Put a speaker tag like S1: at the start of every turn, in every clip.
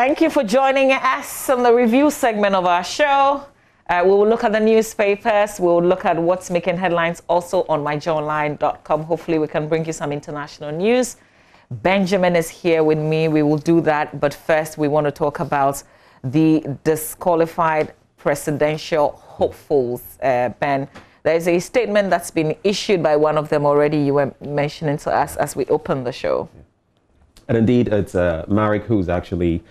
S1: Thank you for joining us on the review segment of our show. We will look at the newspapers. We will look at what's making headlines also on myjoyonline.com. Hopefully, we can bring you some international news. Benjamin is here with me. We will do that. But first, we want to talk about the disqualified presidential hopefuls. Ben, there's a statement that's been issued by one of them already. You were mentioning to us as we opened the show.
S2: And indeed, it's Marek who's actually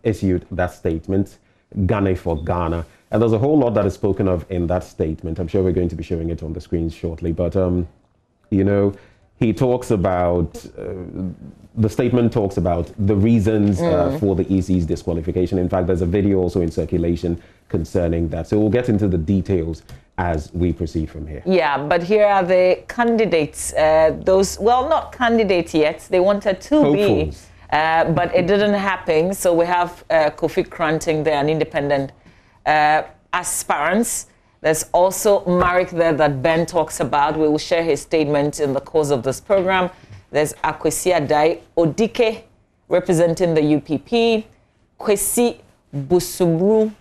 S2: issued that statement, Ghana for Ghana. And there's a whole lot that is spoken of in that statement. I'm sure we're going to be showing it on the screen shortly. But, you know, he talks about, the statement talks about the reasons for the EC's disqualification. In fact, there's a video also in circulation concerning that. So we'll get into the details as we proceed from here.
S1: Yeah, but here are the candidates. Those, well, not candidates yet. They wanted to
S2: Hopefuls.
S1: be, but it didn't happen. So we have Kofi Kranting there, an independent aspirants. There's also Marek there that Ben talks about. We will share his statement in the course of this program. There's Akwesi Adai Odike representing the UPP, Kwesi Busubru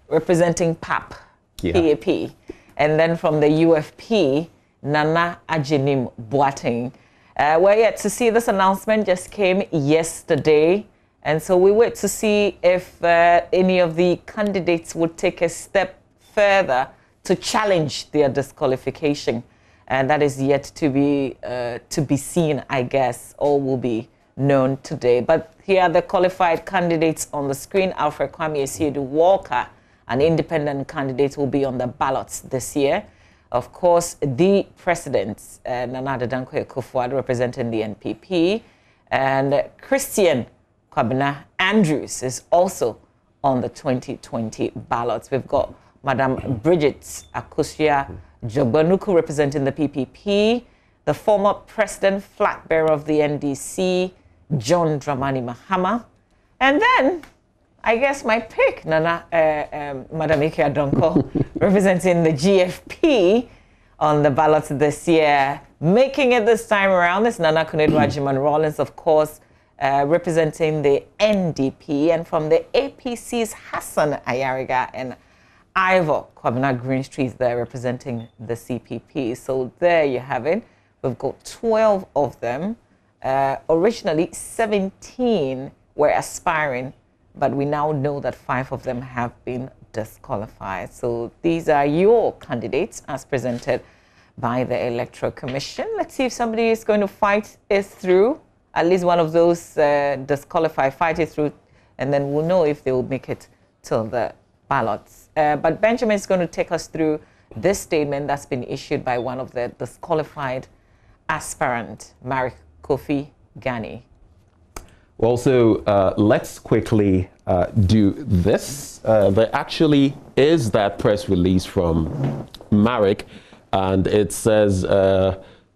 S1: representing PAP. PAP. And then from the UFP, Nana Ajinim Boateng. We're yet to see this announcement, just came yesterday. And so we wait to see if any of the candidates would take a step further to challenge their disqualification. And that is yet to be seen, I guess. All will be known today. But here are the qualified candidates on the screen. Alfred Kwame Asiedu Walker, an independent candidate, will be on the ballots this year. Of course, the president, Nana Addo Dankwa Akufo-Addo, representing the NPP, and Christian Kwabena Andrews is also on the 2020 ballots. We've got Madam Bridget Akosia Jogbanuku representing the PPP, the former president flag bearer of the NDC, John Dramani Mahama, and then I guess my pick, Nana, Madam Ike Adonko, representing the GFP on the ballots this year. Making it this time around is Nana Konadu Agyeman-Rawlings, of course, representing the NDP, and from the APC's Hassan Ayariga and Ivor Kwabena Greenstreet there representing the CPP. So there you have it. We've got 12 of them. Originally, 17 were aspiring, but we now know that 5 of them have been disqualified. So these are your candidates as presented by the Electoral Commission. Let's see if somebody is going to fight it through, at least one of those disqualified, fight it through, and then we'll know if they will make it till the ballots. But Benjamin is going to take us through this statement that's been issued by one of the disqualified aspirant, Marek Kofi Ghani.
S2: Well, so let's quickly do this. There actually is that press release from Marek, and it says,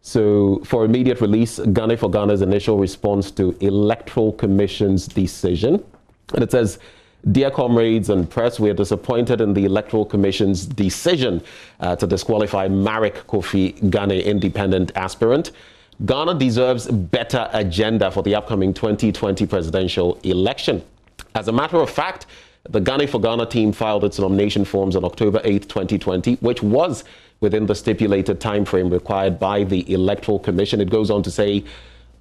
S2: so for immediate release, Ghana for Ghana's initial response to Electoral Commission's decision. And it says, "Dear comrades and press, we are disappointed in the Electoral Commission's decision to disqualify Marek Kofi Ghani, independent aspirant. Ghana deserves better agenda for the upcoming 2020 presidential election. As a matter of fact, the Ghana for Ghana team filed its nomination forms on October 8, 2020, which was within the stipulated time frame required by the Electoral Commission." It goes on to say,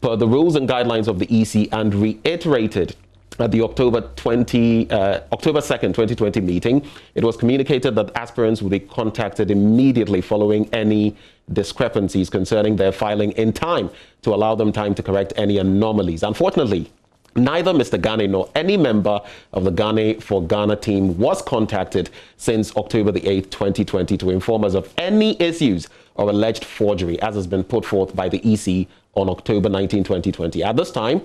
S2: per the rules and guidelines of the EC and reiterated at the October 2nd, 2020 meeting, it was communicated that aspirants would be contacted immediately following any discrepancies concerning their filing in time to allow them time to correct any anomalies. Unfortunately, neither Mr. Ghani nor any member of the Ghana for Ghana team was contacted since October the 8th, 2020 to inform us of any issues or alleged forgery as has been put forth by the EC on October 19, 2020. At this time,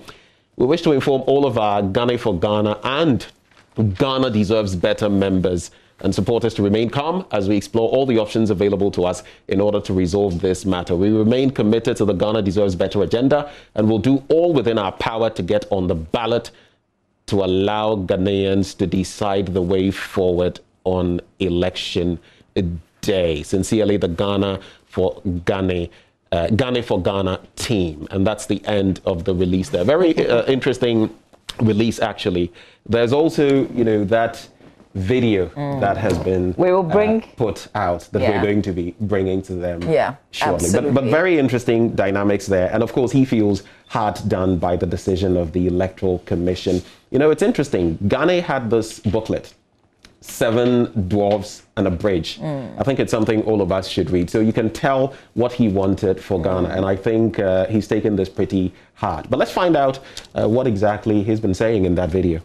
S2: we wish to inform all of our Ghana for Ghana and Ghana Deserves Better members and supporters to remain calm as we explore all the options available to us in order to resolve this matter. We remain committed to the Ghana Deserves Better agenda and will do all within our power to get on the ballot to allow Ghanaians to decide the way forward on election day. Sincerely, the Ghana for Ghana Ghana for Ghana team. And that's the end of the release there. Very interesting release, actually. There's also, you know, that video that has been
S1: we will bring
S2: put out that we're going to be bringing to them shortly. But very interesting dynamics there. And of course, he feels hard done by the decision of the Electoral Commission. You know, it's interesting. Ghana had this booklet, 7 Dwarfs and a Bridge. I think it's something all of us should read. So you can tell what he wanted for Ghana. And I think he's taken this pretty hard. But let's find out what exactly he's been saying in that video.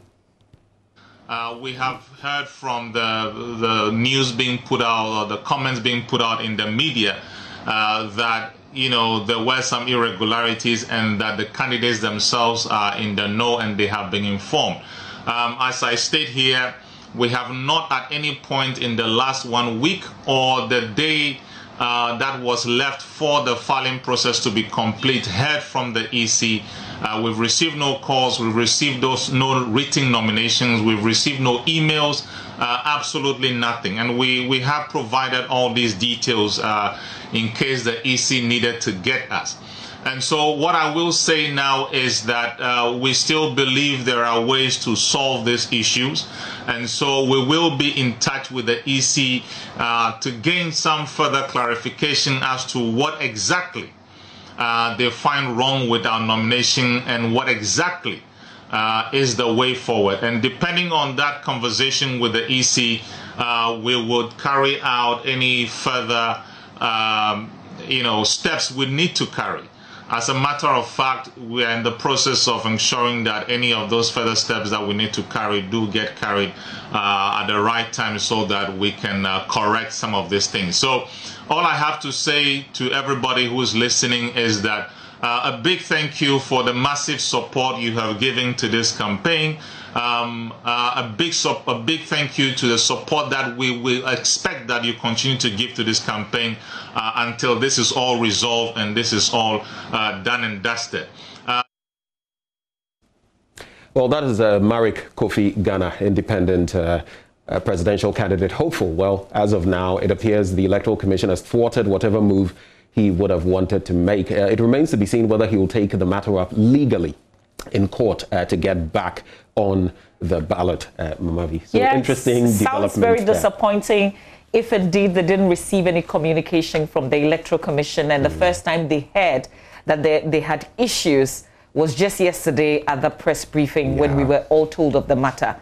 S3: We have heard from the news being put out, or the comments being put out in the media, that, you know, there were some irregularities and that the candidates themselves are in the know and they have been informed. As I state here, we have not at any point in the last 1 week or the day that was left for the filing process to be complete heard from the EC. We've received no calls, we've received no written nominations, we've received no emails, absolutely nothing. And we have provided all these details in case the EC needed to get us. And so what I will say now is that we still believe there are ways to solve these issues. And so we will be in touch with the EC to gain some further clarification as to what exactly they find wrong with our nomination and what exactly is the way forward. And depending on that conversation with the EC, we would carry out any further steps we need to carry. As a matter of fact, we are in the process of ensuring that any of those further steps that we need to carry do get carried at the right time so that we can correct some of these things. So all I have to say to everybody who is listening is that a big thank you for the massive support you have given to this campaign. A big thank you to the support that we will expect that you continue to give to this campaign until this is all resolved and this is all done and dusted.
S2: Well, that is Marek Kofi Ghana, independent presidential candidate, hopeful. Well, as of now, it appears the Electoral Commission has thwarted whatever move he would have wanted to make. It remains to be seen whether he will take the matter up legally in court to get back on the ballot, Mamavi. So yes, interesting development. Sounds very
S1: disappointing if indeed they didn't receive any communication from the Electoral Commission, and the first time they heard that they had issues was just yesterday at the press briefing when we were all told of the matter.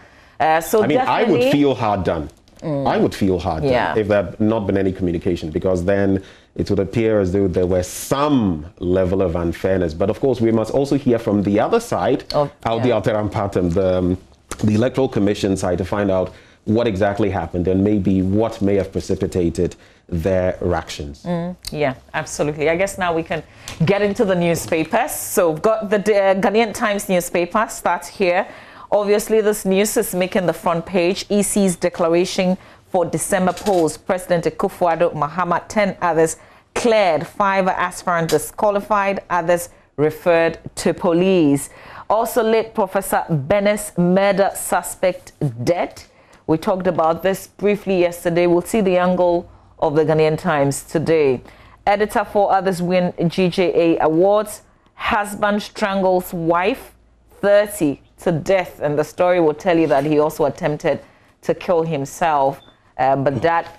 S1: So I mean, I
S2: would feel hard done. I would feel hard done if there had not been any communication, because then it would appear as though there was some level of unfairness. But of course, we must also hear from the other side, the Electoral Commission side, to find out what exactly happened and maybe what may have precipitated their actions.
S1: Yeah, absolutely. I guess now we can get into the newspapers. So we've got the Ghanaian Times newspaper, starts here. Obviously, this news is making the front page. EC's declaration for December polls. President Akufo-Addo Mahama, 10 others cleared, 5 aspirants disqualified, others referred to police. Also, late Professor Bennett's murder suspect dead. We talked about this briefly yesterday. We'll see the angle of the Ghanaian Times today. Editor, 4 others win GJA awards. Husband strangles wife, 30 to death. And the story will tell you that he also attempted to kill himself. But that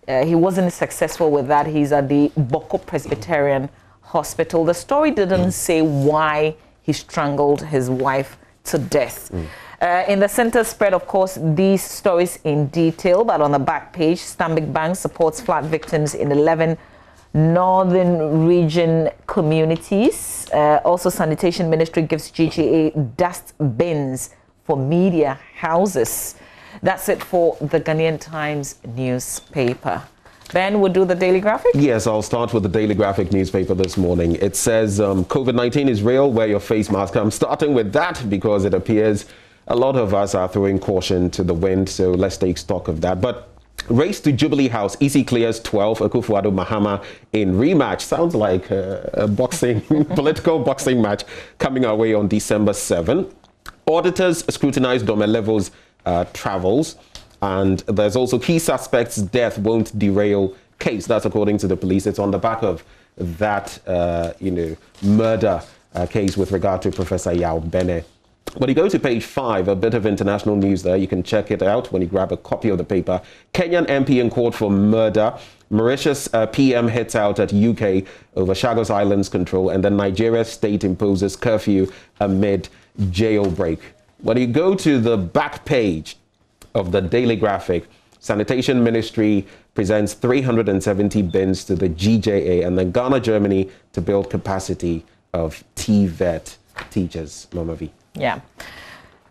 S1: he wasn't successful with that. He's at the Boko Presbyterian Hospital. The story didn't say why he strangled his wife to death. In the center spread, of course, these stories in detail, but on the back page, Stanbic Bank supports flood victims in 11 northern region communities. Also, Sanitation Ministry gives GGA dust bins for media houses. That's it for the Ghanaian Times newspaper. Ben, we'll do the Daily Graphic?
S2: Yes, I'll start with the Daily Graphic newspaper this morning. It says COVID-19 is real, wear your face mask. I'm starting with that because it appears a lot of us are throwing caution to the wind, so let's take stock of that. But race to Jubilee House, EC clears 12, Akufo-Addo Mahama in rematch. Sounds like a boxing, political boxing match coming our way on December 7. Auditors scrutinize Domelevo's travels. And there's also key suspects' death won't derail case. That's according to the police. It's on the back of that, murder case with regard to Professor Yao Bene When you go to page 5, a bit of international news there. You can check it out when you grab a copy of the paper. Kenyan MP in court for murder. Mauritius PM hits out at UK over Chagos Islands control. And then Nigeria state imposes curfew amid jailbreak. When you go to the back page of the Daily Graphic, Sanitation Ministry presents 370 bins to the GJA, and then Ghana, Germany to build capacity of TVET teachers. Mama V.
S1: Yeah.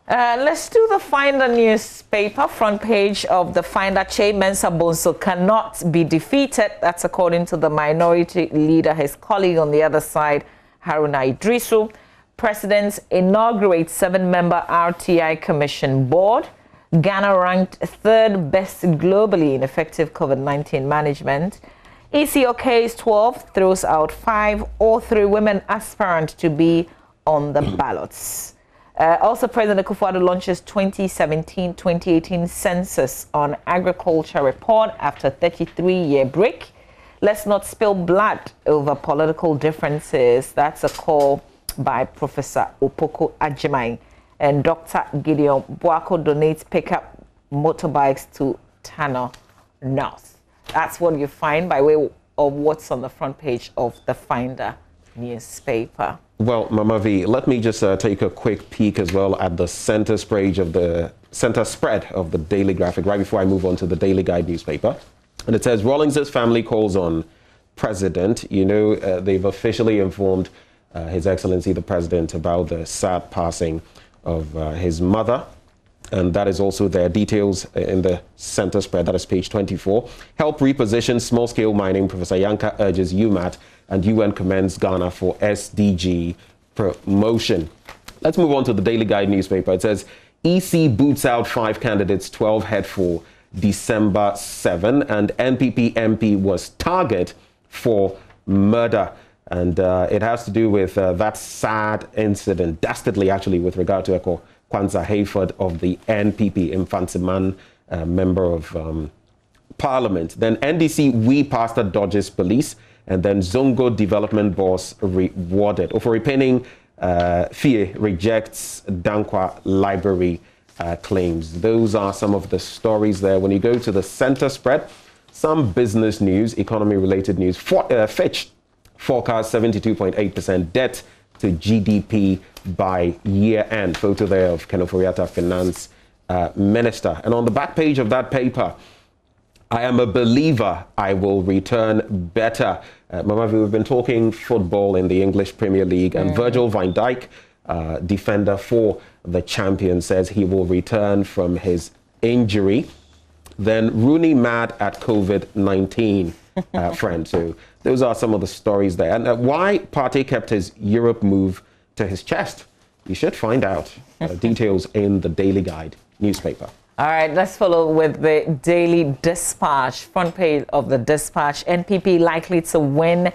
S1: Let's do the Finder newspaper. Front page of the Finder. Che Mensa Bonso cannot be defeated. That's according to the minority leader, his colleague on the other side, Haruna Idrisu. President inaugurates 7-member RTI Commission board. Ghana ranked 3rd best globally in effective COVID-19 management. ECO case 12 throws out 5 or 3 women aspirants to be on the ballots. Also, President Akufo-Addo launches 2017-2018 census on agriculture report after 33-year break. Let's not spill blood over political differences. That's a call by Professor Opoko Ajimai. And Dr. Gideon Boako donates pickup motorbikes to Tano North. That's what you find by way of what's on the front page of the Finder newspaper.
S2: Well, Mama V, let me just take a quick peek as well at the center spread of the Daily Graphic right before I move on to the Daily Guide newspaper. And it says, Rawlings' family calls on President. You know, they've officially informed His Excellency the President about the sad passing of his mother. And that is also their details in the center spread. That is page 24. Help reposition small-scale mining. Professor Yanka urges UMAT and UN commends Ghana for SDG promotion. Let's move on to the Daily Guide newspaper. It says, EC boots out 5 candidates, 12 head for December 7. And NPP MP was target for murder. And it has to do with that sad incident, dastardly actually, with regard to Eko Kwanzaa Hayford of the NPP, Infantiman, member of Parliament. Then NDC, we pastor dodges police. And then Zongo development boss rewarded. Oforipening Fie rejects Dankwa library claims. Those are some of the stories there. When you go to the center spread, some business news, economy-related news. Fitch forecast 72.8% debt to GDP by year-end. Photo there of Ken Ofori-Atta, finance minister. And on the back page of that paper, I am a believer I will return better. Mama, we've been talking football in the English Premier League, and Virgil van Dijk, defender for the champion, says he will return from his injury. Then Rooney mad at COVID-19, friend. So those are some of the stories there. And why Partey kept his Europe move to his chest? You should find out details in the Daily Guide newspaper.
S1: All right, let's follow with the Daily Dispatch. Front page of the Dispatch. NPP likely to win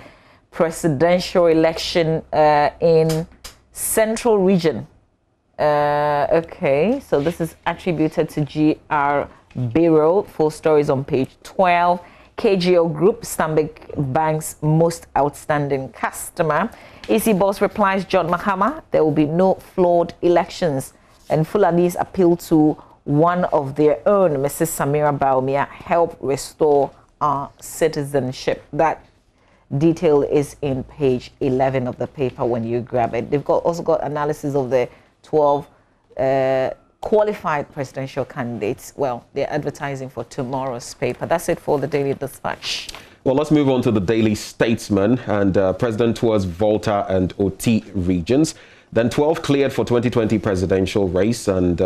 S1: presidential election in Central Region. Okay, so this is attributed to GR Bureau. Full stories on page 12. KGO Group, Stanbic Bank's most outstanding customer. EC boss replies John Mahama, there will be no flawed elections. And Fulani's appeal to one of their own, Mrs. Samira Baumia, help restore our citizenship. That detail is in page 11 of the paper when you grab it. They've also got analysis of the 12 qualified presidential candidates. Well, they're advertising for tomorrow's paper. That's it for the Daily Dispatch.
S2: Well, let's move on to the Daily Statesman. And President tours Volta and OT regions. Then 12 cleared for 2020 presidential race, and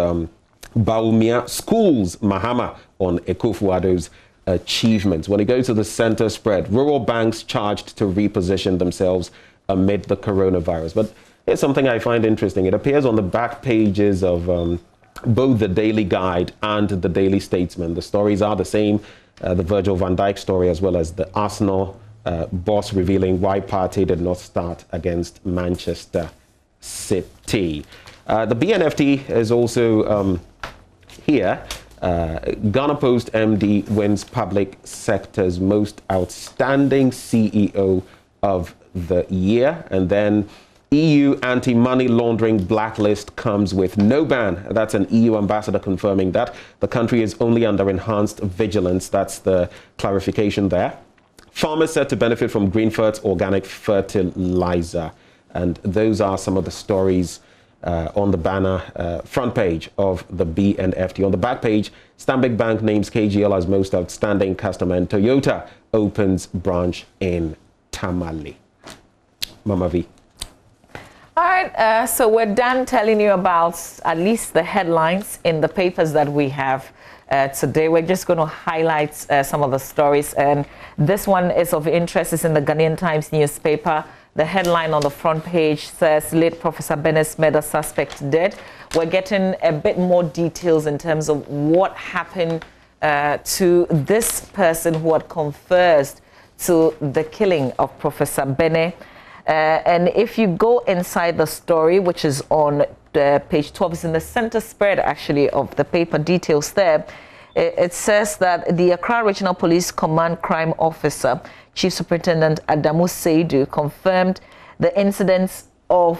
S2: Baumia schools Mahama on Akufo-Addo's achievements. When you go to the center spread, rural banks charged to reposition themselves amid the coronavirus. But here's something I find interesting. It appears on the back pages of both the Daily Guide and the Daily Statesman. The stories are the same, the Virgil van Dijk story as well as the Arsenal boss revealing why Partey did not start against Manchester City. The BNFT is also here. Ghana Post MD wins public sector's most outstanding CEO of the year. And then EU anti-money laundering blacklist comes with no ban. That's an EU ambassador confirming that. The country is only under enhanced vigilance. That's the clarification there. Farmers said to benefit from Greenfield's organic fertilizer. And those are some of the stories on the banner front page of the B&FT. On the back page, Stanbic Bank names KGL as most outstanding customer, and Toyota opens branch in Tamale. Mama V.
S1: All right, so we're done telling you about at least the headlines in the papers that we have today. We're just going to highlight some of the stories, and this one is of interest. It's in the Ghanaian Times newspaper. The headline on the front page says, late Professor Bene's murder suspect dead. We're getting a bit more details in terms of what happened to this person who had confessed to the killing of Professor Bene. And if you go inside the story, which is on page 12, it's in the center spread actually of the paper, details there. It says that the Accra Regional Police Command Crime Officer, Chief Superintendent Adamu Seidu, confirmed the incidents of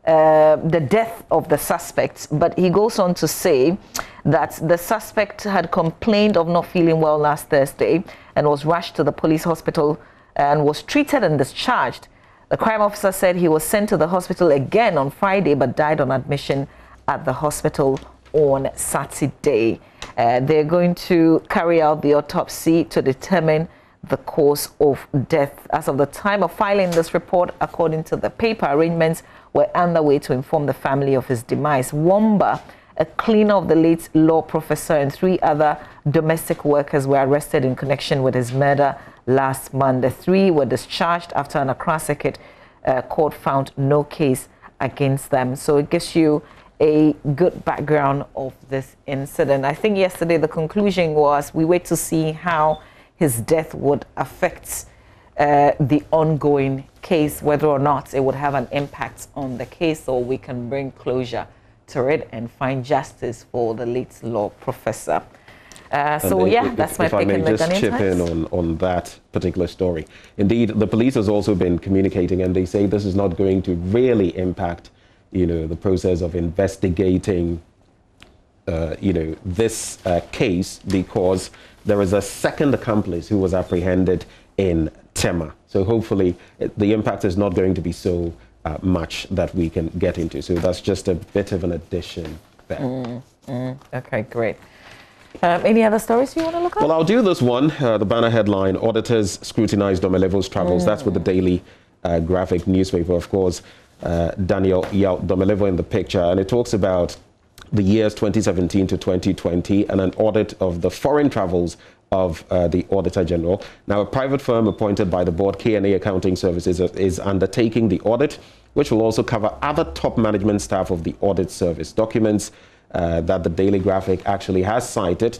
S1: the death of the suspects. But he goes on to say that the suspect had complained of not feeling well last Thursday and was rushed to the police hospital and was treated and discharged. The crime officer said he was sent to the hospital again on Friday but died on admission at the hospital on Saturday. They're going to carry out the autopsy to determine the cause of death. As of the time of filing this report, according to the paper, arrangements were underway to inform the family of his demise. Wamba, a cleaner of the late law professor, and 3 other domestic workers were arrested in connection with his murder last month. The 3 were discharged after an Accra Circuit court found no case against them. So it gives you a good background of this incident. I think yesterday the conclusion was we wait to see how his death would affect the ongoing case, whether or not it would have an impact on the case, or we can bring closure to it and find justice for the late law professor. So yeah, that's my pick in the Ghanaian Times. If I may just chip in
S2: on that particular story. Indeed, the police has also been communicating, and they say this is not going to really impact, the process of investigating, this case, because there is a second accomplice who was apprehended in Tema. So hopefully the impact is not going to be so much that we can get into. So that's just a bit of an addition there.
S1: Okay, great. Any other stories you want to look at?
S2: Well, I'll do this one. The banner headline, auditors scrutinize Domelevo's travels. That's with the Daily Graphic newspaper, of course. Daniel Yao Domelevo in the picture. And it talks about the years 2017 to 2020 and an audit of the foreign travels of the Auditor General. Now, a private firm appointed by the board, K&A Accounting Services, is undertaking the audit, which will also cover other top management staff of the audit service. Documents that the Daily Graphic actually has cited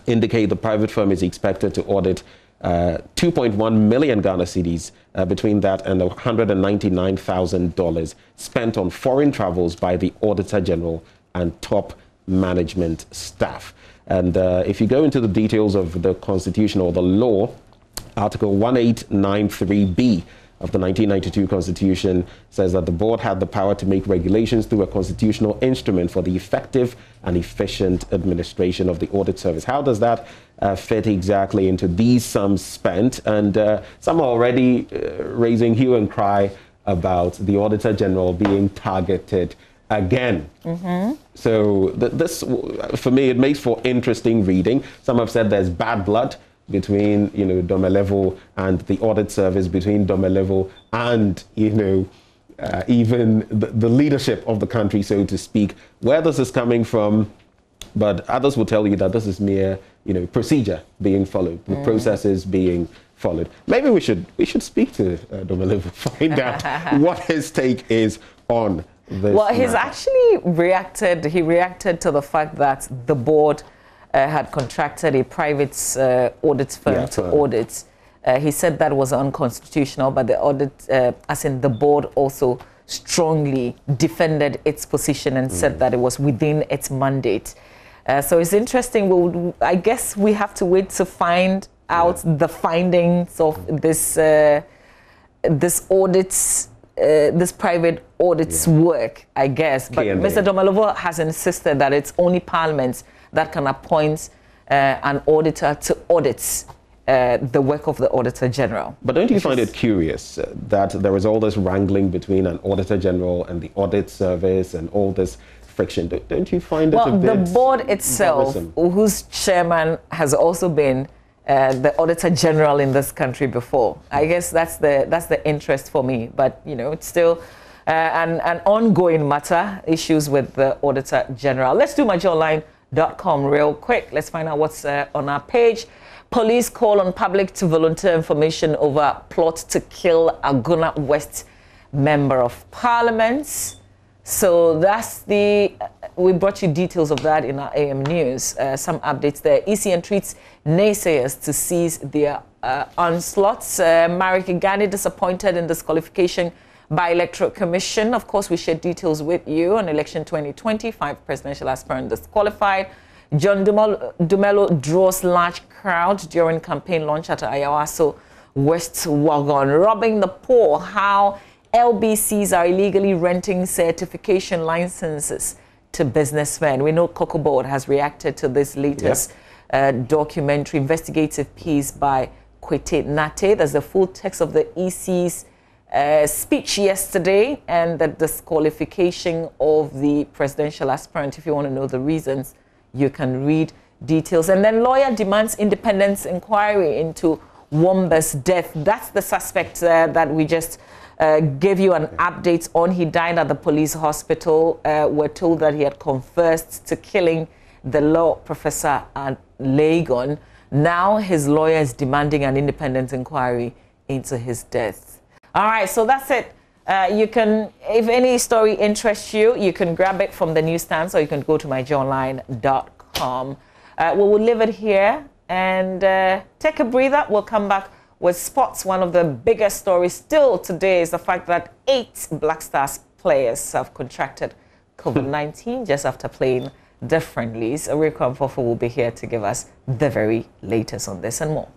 S2: indicate the private firm is expected to audit 2.1 million Ghana cedis, between that and $199,000 spent on foreign travels by the Auditor General and top management staff. And if you go into the details of the Constitution or the law, Article 1893B of the 1992 Constitution says that the board had the power to make regulations through a constitutional instrument for the effective and efficient administration of the audit service. How does that fit exactly into these sums spent? And some are already raising hue and cry about the Auditor General being targeted again. So this, for me, it makes for interesting reading. Some have said there's bad blood between, Domelevo and the audit service, between Domelevo and, even the leadership of the country, so to speak. Where this is coming from, but others will tell you that this is mere, procedure being followed, the processes being followed. Maybe we should speak to Domelevo, find out what his take is on this.
S1: Well, he's actually reacted. He reacted to the fact that the board had contracted a private audit firm to audit. He said that was unconstitutional, but the audit, as in the board, also strongly defended its position and said that it was within its mandate. So it's interesting. I guess we have to wait to find out the findings of this audit this private audits work, I guess. But
S2: K&A.
S1: Mr. Domalovo has insisted that it's only Parliament that can appoint an auditor to audit the work of the Auditor General.
S2: But don't you find it curious that there is all this wrangling between an Auditor General and the Audit Service and all this friction? Don't you find it a bit
S1: the board itself,
S2: bothersome?
S1: whose chairman has also been the Auditor General in this country before. I guess that's the interest for me. But, you know, it's still an ongoing matter, issues with the Auditor General. Let's do myjoyonline.com real quick. Let's find out what's on our page. Police call on public to volunteer information over plot to kill Aguna West Member of Parliament. So that's we brought you details of that in our AM News. Some updates there. ECN treats naysayers to seize their onslaughts. Marek Igani disappointed in disqualification by Electoral Commission. Of course, we shared details with you on election 2020. 5 presidential aspirants disqualified. John Dumelo draws large crowd during campaign launch at Ayawaso West Wagon. Robbing the poor. How LBCs are illegally renting certification licenses to businessmen. We know Cocoa Board has reacted to this latest documentary investigative piece by Kwete Nate. There's the full text of the EC's speech yesterday and the disqualification of the presidential aspirant. If you want to know the reasons, you can read details. And then lawyer demands independence inquiry into Womba's death. That's the suspect that we just gave you an update on. He died at the police hospital. We're told that he had confessed to killing the law professor at Legon. Now his lawyer is demanding an independent inquiry into his death. All right, so that's it. You can, if any story interests you, you can grab it from the newsstands or you can go to myjoyonline.com. We will leave it here and take a breather. We'll come back with sports. One of the biggest stories still today is the fact that 8 Black Stars players have contracted COVID-19 just after playing differently. So Rico Mfofo will be here to give us the very latest on this and more.